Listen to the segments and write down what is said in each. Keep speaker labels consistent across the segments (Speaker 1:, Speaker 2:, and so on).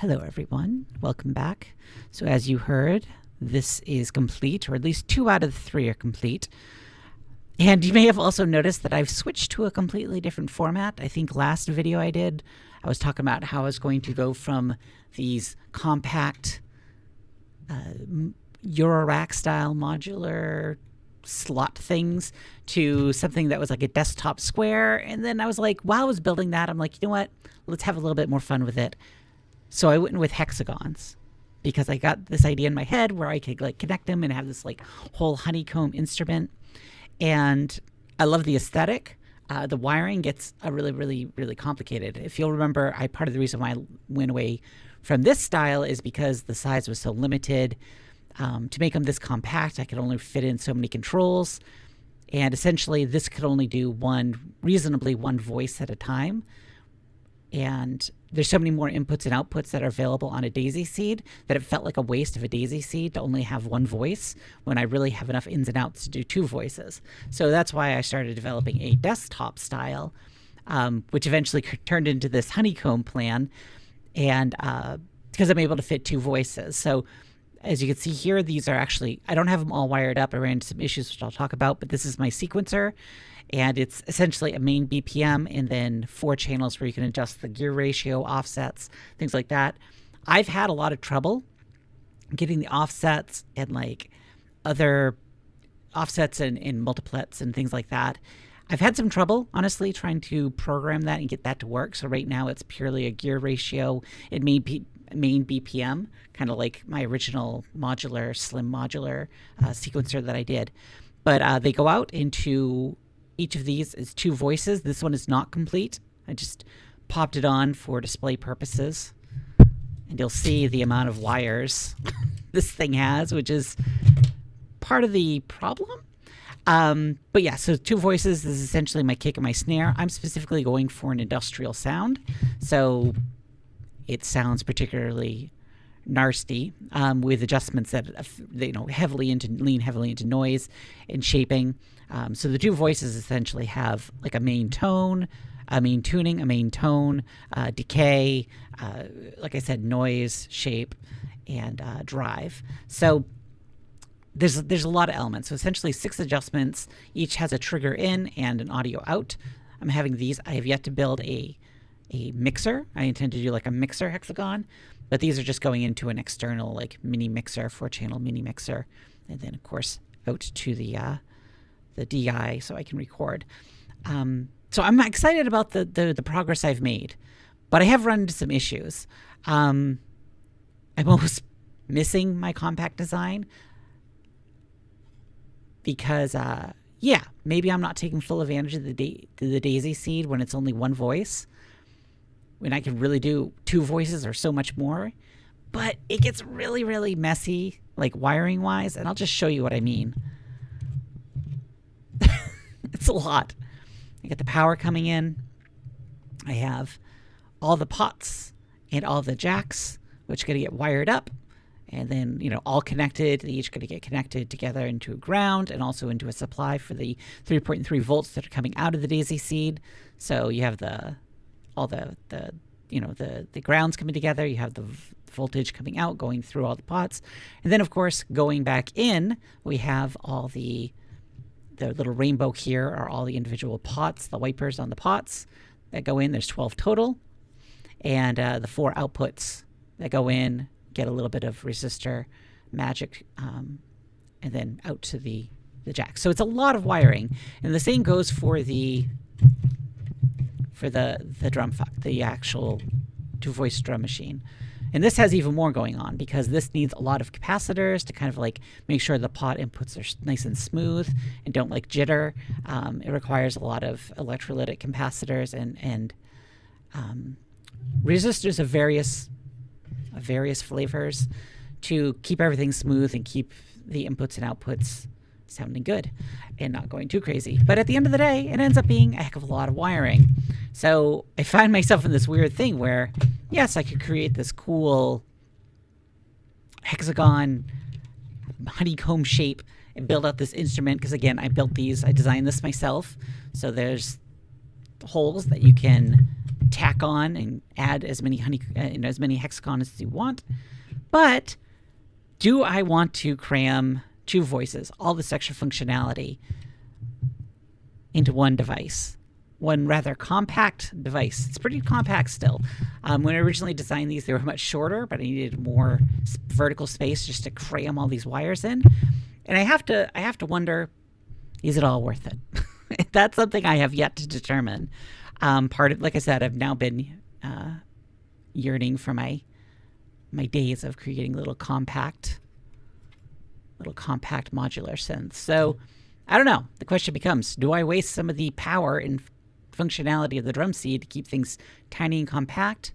Speaker 1: Hello everyone, welcome back. So as you heard, this is complete, or at least 2 out of the 3 are complete. And you may have also noticed that I've switched to a completely different format. I think last video I did, I was talking about how I was going to go from these compact Eurorack style modular slot things to something that was like a desktop square. And then I was like, while I was building that, I'm like, you know what, let's have a little bit more fun with it. So I went with hexagons because I got this idea in my head where I could like connect them and have this like whole honeycomb instrument. And I love the aesthetic. The wiring gets really complicated. If you'll remember, part of the reason why I went away from this style is because the size was so limited. To make them this compact, I could only fit in so many controls. And essentially this could only do reasonably one voice at a time. And there's so many more inputs and outputs that are available on a daisy seed that it felt like a waste of a daisy seed to only have one voice when I really have enough ins and outs to do 2 voices. So that's why I started developing a desktop style, which eventually turned into this honeycomb plan, and because I'm able to fit 2 voices. So as you can see here, these are actually, I don't have them all wired up. I ran into some issues which I'll talk about, but this is my sequencer. And it's essentially a main BPM and then 4 channels where you can adjust the gear ratio, offsets, things like that. I've had a lot of trouble getting the offsets and like other offsets and multiplets and things like that. I've had some trouble, honestly, trying to program that and get that to work. So right now it's purely a gear ratio and main BPM, kind of like my original slim modular sequencer that I did. But they go out into... Each of these is 2 voices. This one is not complete. I just popped it on for display purposes. And you'll see the amount of wires this thing has, which is part of the problem. But yeah, so 2 voices. This is essentially my kick and my snare. I'm specifically going for an industrial sound. So it sounds particularly nasty with adjustments that lean heavily into noise and shaping. So the 2 voices essentially have like a main tone, a main tuning, a main tone, decay, like I said, noise, shape, and drive. So there's a lot of elements. So essentially 6 adjustments. Each has a trigger in and an audio out. I'm having these. I have yet to build a mixer. I intend to do like a mixer hexagon, but these are just going into an external like mini mixer, 4-channel mini mixer, and then of course out to the DI so I can record. So I'm excited about the progress I've made, but I have run into some issues. I'm almost missing my compact design because yeah, maybe I'm not taking full advantage of the daisy seed when it's only 1 voice. When I can really do 2 voices or so much more, but it gets really messy, like wiring wise, and I'll just show you what I mean. It's a lot. I get the power coming in. I have all the pots and all the jacks, which are going to get wired up, and then, all connected. They each going to get connected together into a ground and also into a supply for the 3.3 volts that are coming out of the daisy seed. So you have all the grounds coming together. You have the voltage coming out, going through all the pots. And then, of course, going back in, we have all the little rainbow here are all the individual pots, the wipers on the pots that go in. There's 12 total. And the 4 outputs that go in, get a little bit of resistor magic, and then out to the jack. So it's a lot of wiring. And the same goes for the drum fuck, the actual 2-voice drum machine. And this has even more going on because this needs a lot of capacitors to kind of like make sure the pot inputs are nice and smooth and don't like jitter. It requires a lot of electrolytic capacitors and resistors of various flavors to keep everything smooth and keep the inputs and outputs sounding good and not going too crazy. But at the end of the day, it ends up being a heck of a lot of wiring. So I find myself in this weird thing where, yes, I could create this cool hexagon honeycomb shape and build out this instrument. Because again, I designed this myself. So there's holes that you can tack on and add as many as many hexagons as you want. But do I want to cram 2 voices, all this extra functionality, into one device? One rather compact device. It's pretty compact still. When I originally designed these, they were much shorter, but I needed more vertical space just to cram all these wires in. And I have to wonder, is it all worth it? That's something I have yet to determine. Like I said, I've now been yearning for my days of creating little compact modular synths. So I don't know. The question becomes, do I waste some of the power and functionality of the drum seed to keep things tiny and compact?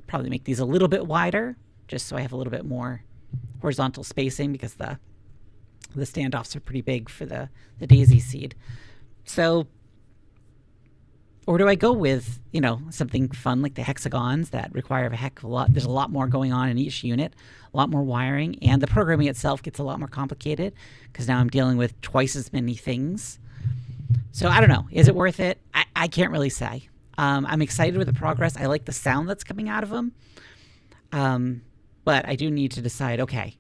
Speaker 1: Probably make these a little bit wider, just so I have a little bit more horizontal spacing, because the standoffs are pretty big for the daisy seed. So, or do I go with, something fun like the hexagons that require a heck of a lot? There's a lot more going on in each unit, a lot more wiring, and the programming itself gets a lot more complicated because now I'm dealing with twice as many things. So I don't know. Is it worth it? I can't really say. I'm excited with the progress. I like the sound that's coming out of them. But I do need to decide, okay,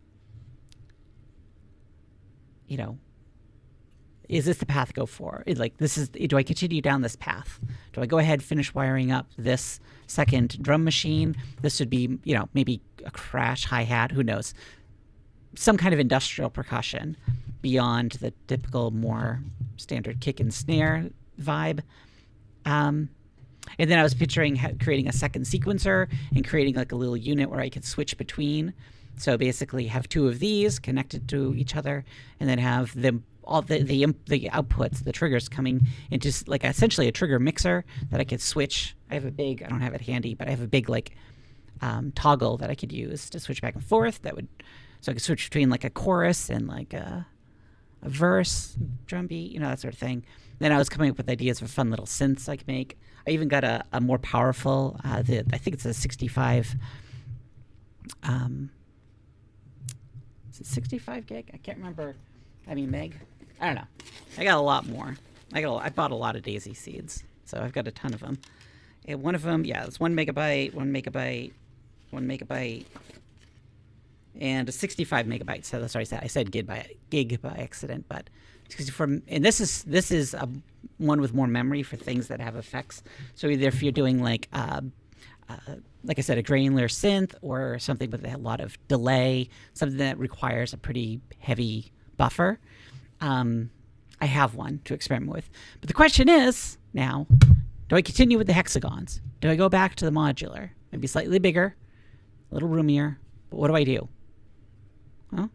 Speaker 1: is this the path to go for? Do I continue down this path? Do I go ahead, finish wiring up this second drum machine? This would be, maybe a crash hi-hat, who knows? Some kind of industrial percussion beyond the typical, more standard kick and snare vibe. And then I was picturing creating a second sequencer and creating like a little unit where I could switch between. So basically have 2 of these connected to each other, and then have them all the outputs, the triggers coming into like essentially a trigger mixer that I could switch. I don't have it handy, but I have a big toggle that I could use to switch back and forth. So I could switch between like a chorus and like a verse, drum beat, that sort of thing. Then I was coming up with ideas for fun little synths I could make. I even got a more powerful, I think it's a 65, is it 65 gig? I can't remember. Meg. I don't know. I got a lot more. I bought a lot of daisy seeds, so I've got a ton of them. And one of them, it's 1 megabyte, 1 megabyte, 1 megabyte, and a 65 megabyte. So that's what I said. I said gig by accident, but 64. And this is one with more memory for things that have effects. So either if you're doing like I said, a granular synth, or something with a lot of delay, something that requires a pretty heavy buffer, I have one to experiment with. But the question is now, do I continue with the hexagons? Do I go back to the modular? Maybe slightly bigger, a little roomier, but what do I do? Huh?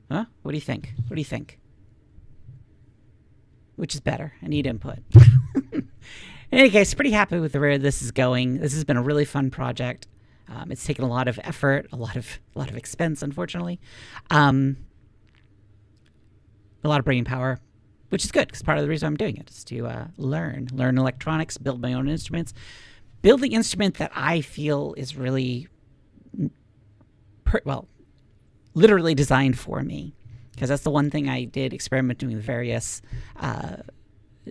Speaker 1: What do you think? What do you think? Which is better? I need input. In any case, pretty happy with where this is going. This has been a really fun project. It's taken a lot of effort, a lot of expense, unfortunately. A lot of brain power, which is good, because part of the reason I'm doing it is to learn electronics, build my own instruments, build the instrument that I feel is really, literally designed for me. Because that's the one thing I did experimenting with various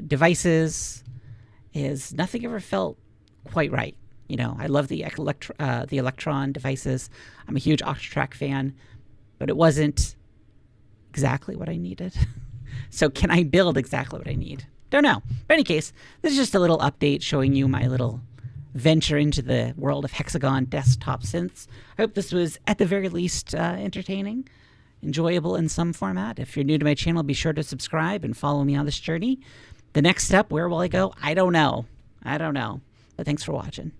Speaker 1: devices, is nothing ever felt quite right. I love the Electron devices. I'm a huge Octatrack fan, but it wasn't exactly what I needed. So can I build exactly what I need? Don't know. But in any case, this is just a little update showing you my little venture into the world of hexagon desktop synths. I hope this was at the very least entertaining, enjoyable in some format. If you're new to my channel, be sure to subscribe and follow me on this journey. The next step, where will I go? I don't know. But thanks for watching.